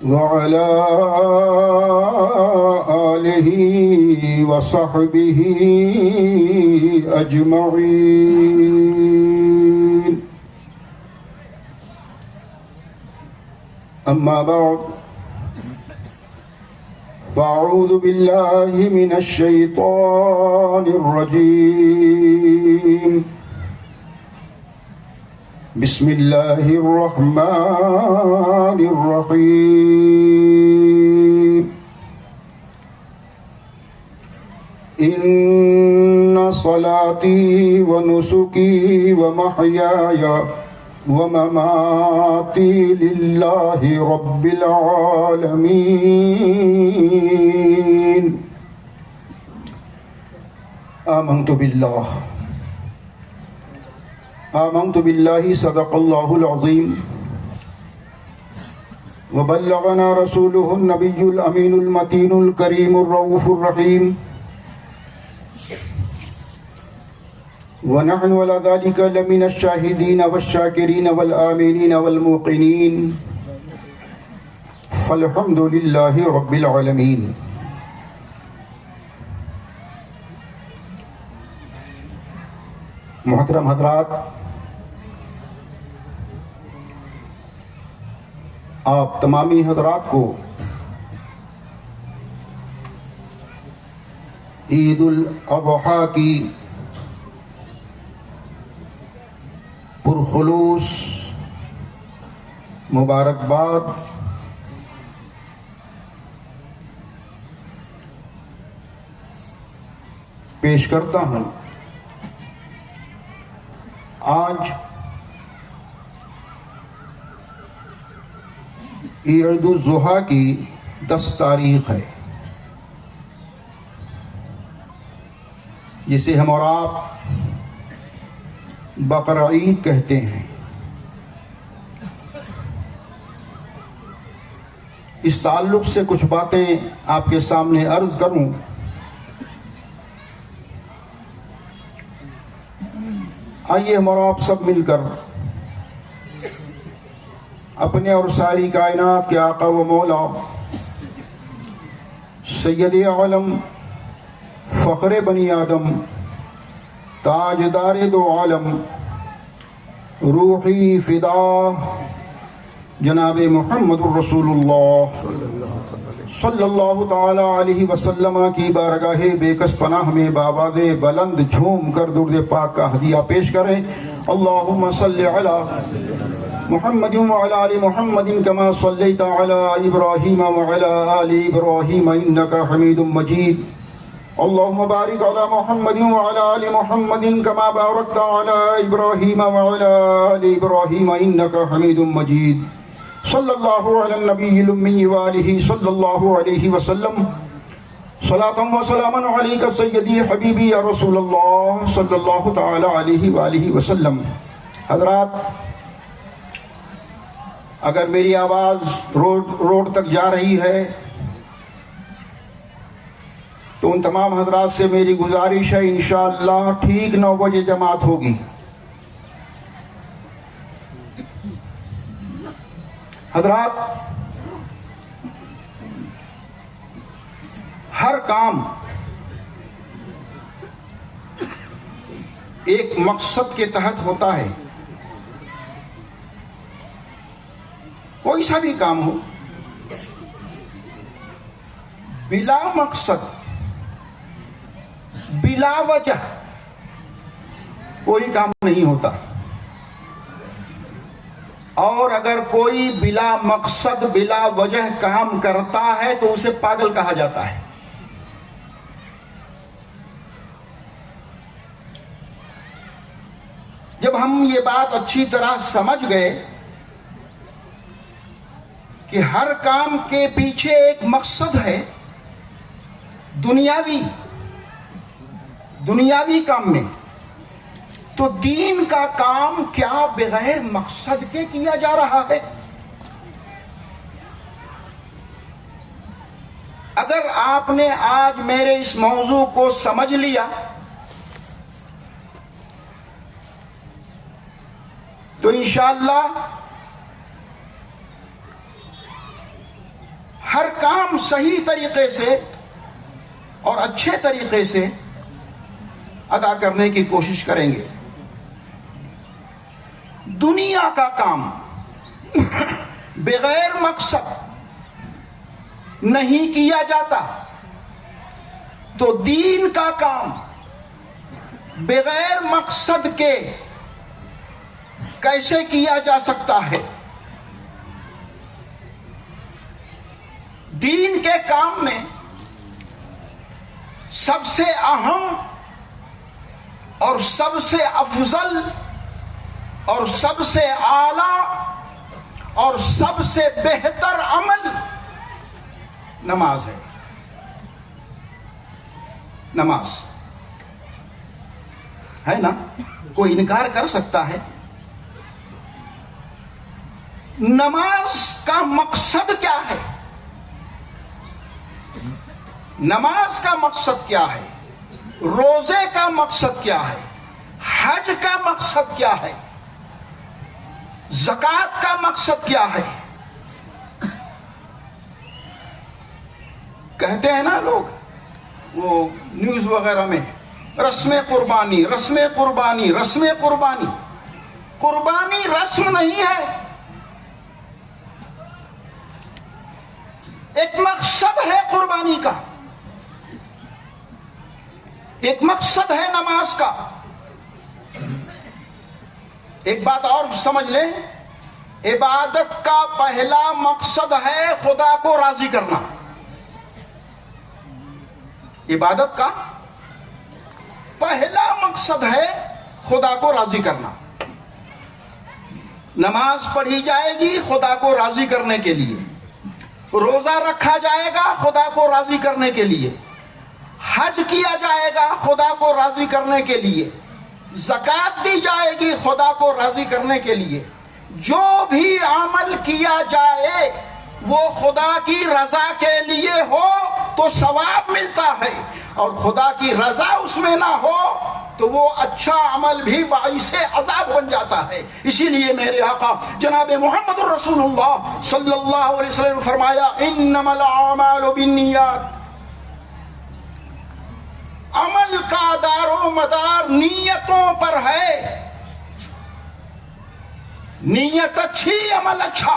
وعلى آله وصحبه أجمعين. أما بعد فأعوذ بالله من الشيطان الرجيم. بسم الله الرحمن الرحيم. إن صلاتي ونسكي ومحياي ومماتي لله رب العالمين. آمنت بالله صدق الله العظيم وبلغنا رسوله النبي الأمين المتين الكريم الرؤوف الرحيم. ونحن على ذلك لمن الشاهدين والشاكرين والآمنين والموقنين. فالحمد لله رب العالمين. محترم حضرات، آپ تمامی حضرات کو عید الاضحیٰ کی پرخلوص مبارکباد. پیش کرتا ہوں. آج عید الاضحیٰ کی 10 تاریخ ہے، جسے ہم اور آپ بقرعید کہتے ہیں. اس تعلق سے کچھ باتیں آپ کے سامنے عرض کروں. آئیے ہم اور آپ سب مل کر اپنے اور ساری کائنات کے آقا و مولا سید عالم فخر بنی آدم تاجدار دو عالم روحی فدا جناب محمد الرسول اللہ صلی اللہ تعالی علیہ وسلم کی بارگاہ بے کس پناہ میں بآواز بلند جھوم کر درود پاک کا ہدیہ پیش کریں. اللہم صلی علی محمد وعلی آل محمد کما صلیت علی ابراہیم وعلی آل ابراہیم انک حمید مجید. اللہم بارک علی محمد وعلی آل محمد کما بارکت علی ابراہیم وعلی آل ابراہیم انک حمید مجید. صلی اللہ علی النبی الامی وآلہ صلی اللہ علیہ وسلم. صلاۃ و سلام علیک سیدی حبیبی یا رسول اللہ صلی اللہ تعالی علیہ وآلہ وسلم. حضرات، اگر میری آواز روڈ تک جا رہی ہے تو ان تمام حضرات سے میری گزارش ہے، انشاءاللہ ٹھیک 9 بجے جماعت ہوگی. حضرات، ہر کام ایک مقصد کے تحت ہوتا ہے. کوئی سا بھی کام ہو، بلا مقصد بلا وجہ کوئی کام نہیں ہوتا. اور اگر کوئی بلا مقصد بلا وجہ کام کرتا ہے تو اسے پاگل کہا جاتا ہے. جب ہم یہ بات اچھی طرح سمجھ گئے کہ ہر کام کے پیچھے ایک مقصد ہے، دنیاوی کام میں، تو دین کا کام کیا بغیر مقصد کے کیا جا رہا ہے؟ اگر آپ نے آج میرے اس موضوع کو سمجھ لیا تو انشاءاللہ ہر کام صحیح طریقے سے اور اچھے طریقے سے ادا کرنے کی کوشش کریں گے. دنیا کا کام بغیر مقصد نہیں کیا جاتا تو دین کا کام بغیر مقصد کے کیسے کیا جا سکتا ہے؟ دین کے کام میں سب سے اہم اور سب سے افضل اور سب سے اعلی اور سب سے بہتر عمل نماز ہے. نماز ہے نا؟ کوئی انکار کر سکتا ہے؟ نماز کا مقصد کیا ہے؟ نماز کا مقصد کیا ہے؟ روزے کا مقصد کیا ہے؟ حج کا مقصد کیا ہے؟ زکوٰۃ کا مقصد کیا ہے؟ کہتے ہیں نا لوگ وہ نیوز وغیرہ میں رسم قربانی، رسم قربانی، رسم قربانی. قربانی رسم نہیں ہے، ایک مقصد ہے قربانی کا، ایک مقصد ہے نماز کا. ایک بات اور سمجھ لیں، عبادت کا پہلا مقصد ہے خدا کو راضی کرنا. عبادت کا پہلا مقصد ہے خدا کو راضی کرنا. نماز پڑھی جائے گی خدا کو راضی کرنے کے لیے، روزہ رکھا جائے گا خدا کو راضی کرنے کے لیے، حج کیا جائے گا خدا کو راضی کرنے کے لیے، زکوٰۃ دی جائے گی خدا کو راضی کرنے کے لیے. جو بھی عمل کیا جائے وہ خدا کی رضا کے لیے ہو تو ثواب ملتا ہے، اور خدا کی رضا اس میں نہ ہو تو وہ اچھا عمل بھی باعث عذاب بن جاتا ہے. اسی لیے میرے آقا جناب محمد رسول اللہ صلی اللہ علیہ وسلم نے فرمایا انما الاعمال بالنیات. عمل کا دار و مدار نیتوں پر ہے. نیت اچھی عمل اچھا،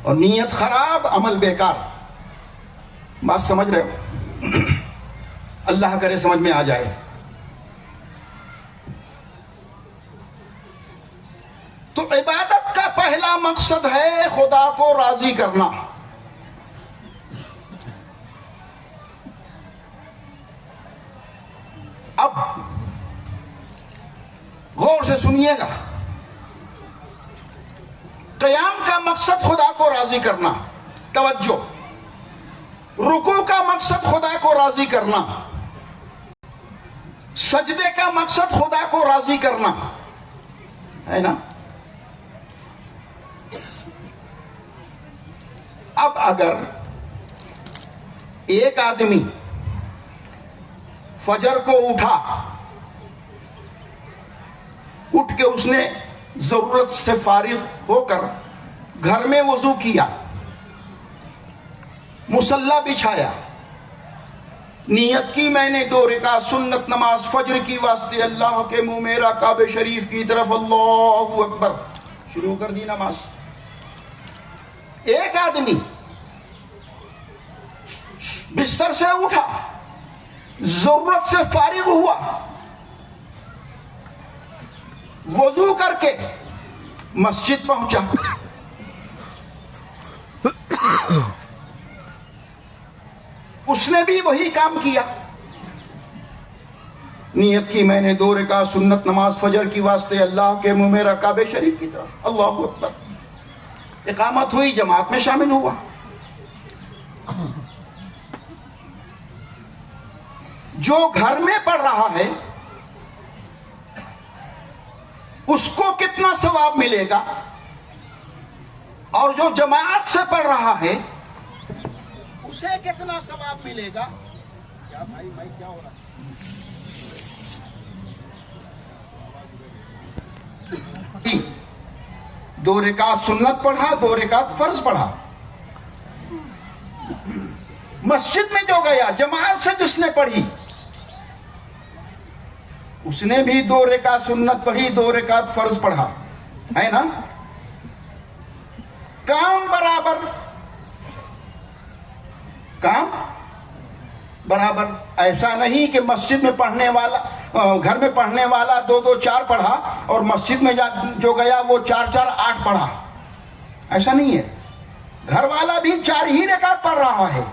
اور نیت خراب عمل بیکار. بات سمجھ رہے ہو؟ اللہ کرے سمجھ میں آ جائے. تو عبادت کا پہلا مقصد ہے خدا کو راضی کرنا. اب غور سے سنیے گا، قیام کا مقصد خدا کو راضی کرنا، توجہ. رکوع کا مقصد خدا کو راضی کرنا، سجدے کا مقصد خدا کو راضی کرنا ہے نا. اب اگر ایک آدمی فجر کو اٹھ کے اس نے ضرورت سے فارغ ہو کر گھر میں وضو کیا، مصلی بچھایا، نیت کی میں نے 2 رکعت سنت نماز فجر کی واسطے اللہ کے منہ میرا کعبہ شریف کی طرف اللہ اکبر، شروع کر دی نماز. ایک آدمی بستر سے اٹھا، ضرورت سے فارغ ہوا، وضو کر کے مسجد پہنچا، اس نے بھی وہی کام کیا. نیت کی میں نے 2 رکعت سنت نماز فجر کی واسطے اللہ کے منہ میرا کعبہ شریف کی طرف اللہ اکبر. اقامت ہوئی، جماعت میں شامل ہوا. جو گھر میں پڑھ رہا ہے اس کو کتنا ثواب ملے گا، اور جو جماعت سے پڑھ رہا ہے اسے کتنا ثواب ملے گا؟ کیا بھائی کیا ہو رہا ہے؟ 2 رکعت سنت پڑھا، 2 رکعت فرض پڑھا. مسجد میں جو گیا جماعت سے جس نے پڑھی اس نے بھی 2 رکعت سنت پڑھی، 2 رکعت فرض پڑھا، ہے نا؟ کام برابر، کام برابر۔ ایسا نہیں کہ مسجد میں پڑھنے والا، گھر میں پڑھنے والا 2 4 پڑھا اور مسجد میں جو گیا وہ 4 4 8 پڑھا، ایسا نہیں ہے۔ گھر والا بھی 4 ہی رکعت پڑھ رہا ہے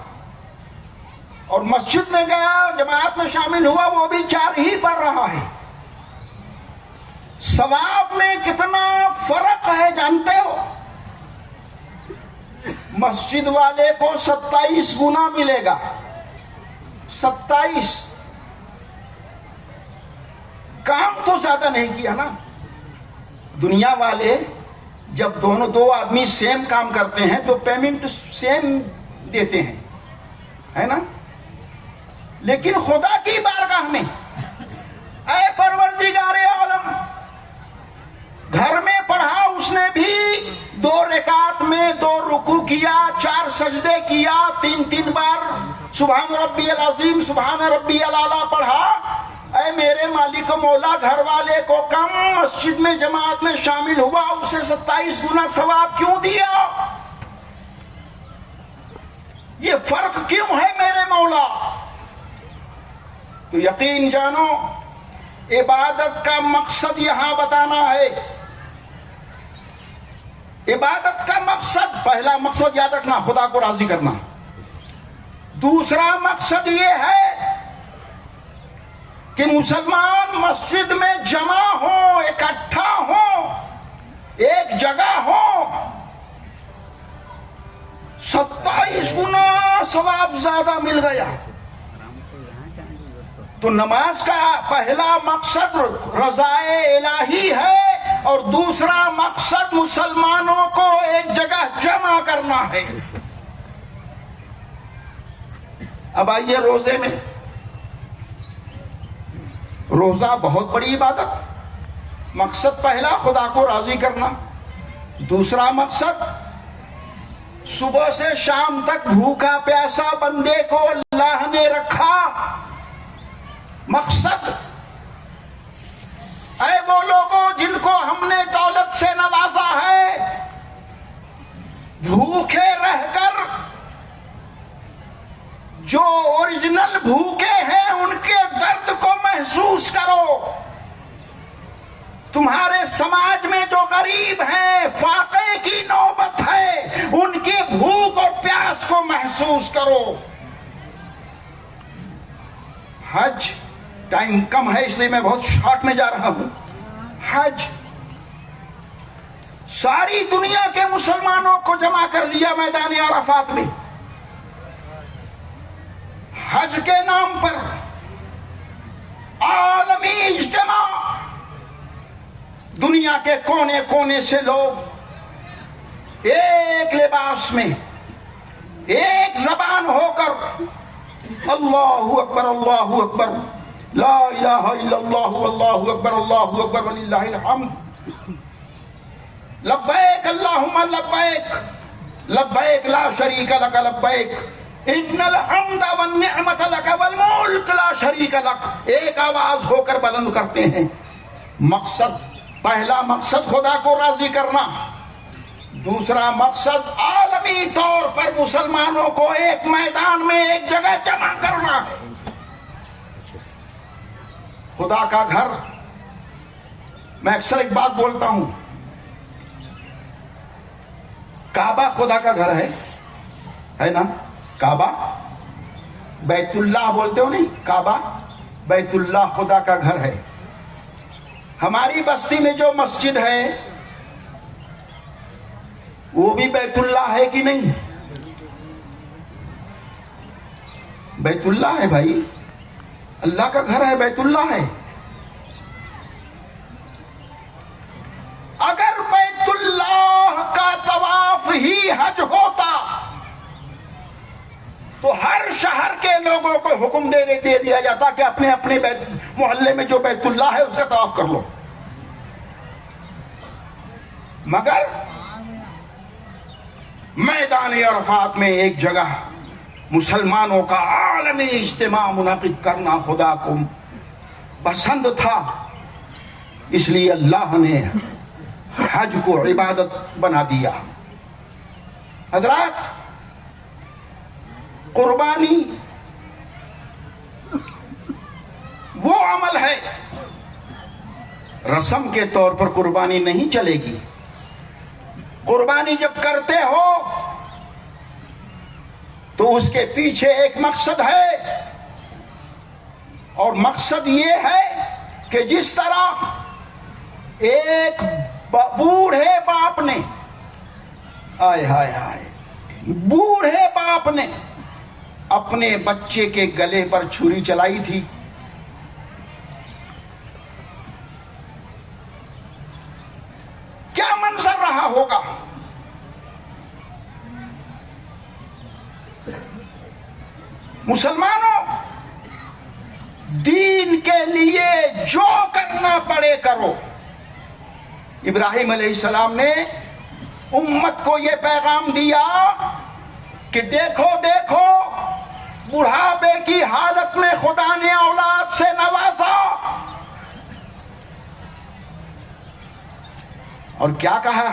اور مسجد میں گیا جماعت میں شامل ہوا وہ بھی 4 ہی پڑھ رہا ہے۔ ثواب میں کتنا فرق ہے جانتے ہو؟ مسجد والے کو 27 گنا ملے گا، 27۔ کام تو زیادہ نہیں کیا نا۔ دنیا والے جب 2 آدمی سیم کام کرتے ہیں تو پیمنٹ سیم دیتے ہیں، ہے نا؟ لیکن خدا کی بارگاہ میں اے پروردگار عالم، گھر میں پڑھا اس نے بھی 2 رکعت میں 2 رکوع کیا، 4 سجدے کیا، 3 بار سبحان ربی العظیم سبحان ربی الاعلیٰ پڑھا۔ اے میرے مالک مولا، گھر والے کو کم، مسجد میں جماعت میں شامل ہوا اسے 27 گنا ثواب کیوں دیا؟ یہ فرق کیوں ہے میرے مولا؟ تو یقین جانو عبادت کا مقصد یہاں بتانا ہے۔ عبادت کا مقصد، پہلا مقصد یاد رکھنا خدا کو راضی کرنا، دوسرا مقصد یہ ہے کہ مسلمان مسجد میں جمع ہوں، اکٹھا ہوں، ایک جگہ ہوں۔ 27 گنا ثواب زیادہ مل گیا۔ تو نماز کا پہلا مقصد رضائے الہی ہے اور دوسرا مقصد مسلمانوں کو ایک جگہ جمع کرنا ہے۔ اب آئیے روزے میں، روزہ بہت بڑی عبادت۔ مقصد پہلا خدا کو راضی کرنا، دوسرا مقصد صبح سے شام تک بھوکا پیاسا بندے کو اللہ نے رکھا۔ مقصد اے وہ لوگوں جن کو ہم نے دولت سے نوازا ہے، بھوکے رہ کر جو اوریجنل بھوکے ہیں ان کے درد کو محسوس کرو۔ تمہارے سماج میں جو غریب ہیں، فاقے کی نوبت ہے، ان کی بھوک اور پیاس کو محسوس کرو۔ حج، ٹائم کم ہے اس لیے میں بہت شارٹ میں جا رہا ہوں۔ حج ساری دنیا کے مسلمانوں کو جمع کر دیا میدان عرفات میں۔ حج کے نام پر عالمی اجتماع، دنیا کے کونے کونے سے لوگ ایک لباس میں، ایک زبان ہو کر اللہ اکبر اللہ اکبر لا الہ الا اللہ اللہ اکبر وللہ الحمد، لبیک اللہم لبیک لبیک لا شریک لک لبیک ان الحمد والنعمت لک والملک لا شریک لک، ایک آواز ہو کر بلند کرتے ہیں۔ مقصد، پہلا مقصد خدا کو راضی کرنا، دوسرا مقصد عالمی طور پر مسلمانوں کو ایک میدان میں ایک جگہ جمع کرنا ہے۔ خدا کا گھر، میں اکثر ایک بات بولتا ہوں، کعبہ خدا کا گھر ہے نا؟ کعبہ بیت اللہ بولتے ہو نہیں؟ کعبہ بیت اللہ خدا کا گھر ہے۔ ہماری بستی میں جو مسجد ہے وہ بھی بیت اللہ ہے کہ نہیں؟ بیت اللہ ہے بھائی، اللہ کا گھر ہے، بیت اللہ ہے۔ اگر بیت اللہ کا طواف ہی حج ہوتا تو ہر شہر کے لوگوں کو حکم دے دیا جاتا کہ اپنے اپنے محلے میں جو بیت اللہ ہے اس کا طواف کر لو۔ مگر میدان عرفات میں ایک جگہ مسلمانوں کا عالمی اجتماع منعقد کرنا خدا کو پسند تھا، اس لیے اللہ نے حج کو عبادت بنا دیا۔ حضرات، قربانی وہ عمل ہے، رسم کے طور پر قربانی نہیں چلے گی۔ قربانی جب کرتے ہو تو اس کے پیچھے ایک مقصد ہے، اور مقصد یہ ہے کہ جس طرح ایک بوڑھے باپ نے بوڑھے باپ نے اپنے بچے کے گلے پر چھری چلائی تھی، کیا منظر رہا ہوگا؟ مسلمانوں، دین کے لیے جو کرنا پڑے کرو۔ ابراہیم علیہ السلام نے امت کو یہ پیغام دیا کہ دیکھو دیکھو، بڑھاپے کی حالت میں خدا نے اولاد سے نوازا، اور کیا کہا؟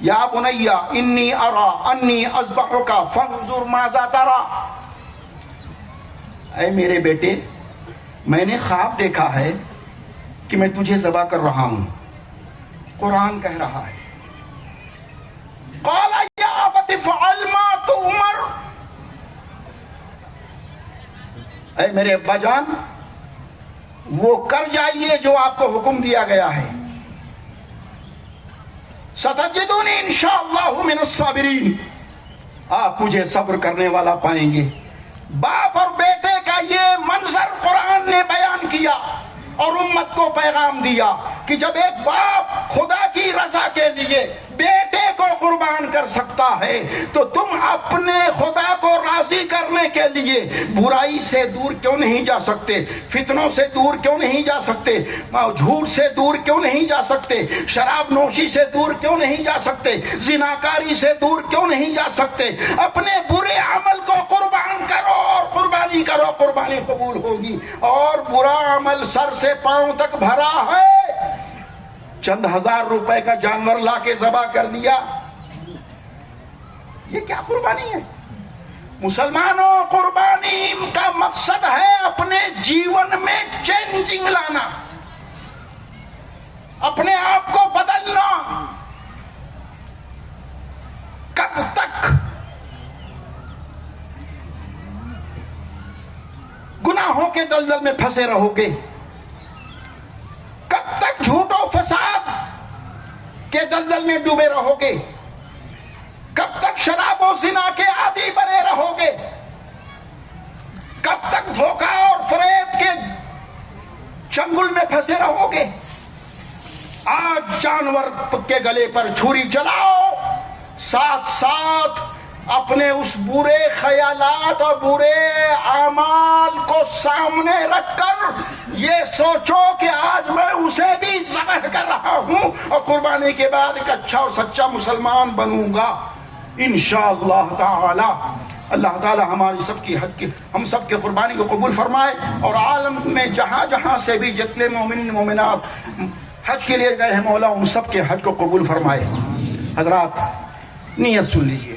یا بنی انی ارا انی اذبحک فانظر ماذا ترى، اے میرے بیٹے، میں نے خواب دیکھا ہے کہ میں تجھے ذبح کر رہا ہوں۔ قرآن کہہ رہا ہے، قال یا ابت افعل ما تؤمر، اے میرے ابا جان، وہ کر جائیے جو آپ کو حکم دیا گیا ہے۔ ستجدونی انشاءاللہ من الصابرین، آپ مجھے صبر کرنے والا پائیں گے۔ باپ اور بیٹے کا یہ منظر قرآن نے بیان کیا اور امت کو پیغام دیا کہ جب ایک باپ خدا کی رضا کے لیے بیٹے کو قربان کر سکتا ہے تو تم اپنے خدا کو راضی کرنے کے لیے برائی سے دور کیوں نہیں جا سکتے؟ فتنوں سے دور کیوں نہیں جا سکتے؟ جھوٹ سے دور کیوں نہیں جا سکتے؟ شراب نوشی سے دور کیوں نہیں جا سکتے؟ زناکاری سے دور کیوں نہیں جا سکتے؟ اپنے برے عمل کو قربان کرو اور قربانی کرو، قربانی قبول ہوگی۔ اور برا عمل سر سے پاؤں تک بھرا ہے، چند ہزار روپے کا جانور لا کے ذبح کر دیا، یہ کیا قربانی ہے؟ مسلمانوں، قربانی کا مقصد ہے اپنے جیون میں چینجنگ لانا، اپنے آپ کو بدلنا۔ کب تک گناہوں کے دلدل میں پھنسے رہو گے؟ کب تک جھوٹ و فساد کے دلدل میں ڈوبے رہو گے؟ کب تک شراب و زنا کے عادی بنے رہو گے؟ کب تک دھوکہ اور فریب کے چنگل میں پھنسے رہو گے؟ آج جانور کے گلے پر چھری چلاؤ، ساتھ ساتھ اپنے اس برے خیالات اور برے اعمال کو سامنے رکھ کر یہ سوچو کہ آج میں اسے بھی ذبح کر رہا ہوں اور قربانی کے بعد ایک اچھا اور سچا مسلمان بنوں گا انشاءاللہ تعالی۔ اللہ تعالی ہماری سب کی حج کی، ہم سب کے قربانی کو قبول فرمائے، اور عالم میں جہاں جہاں سے بھی جتنے مومن مومنات حج کے لیے گئے ہیں، مولا ان سب کے حج کو قبول فرمائے۔ حضرات، نیت سن لیجیے۔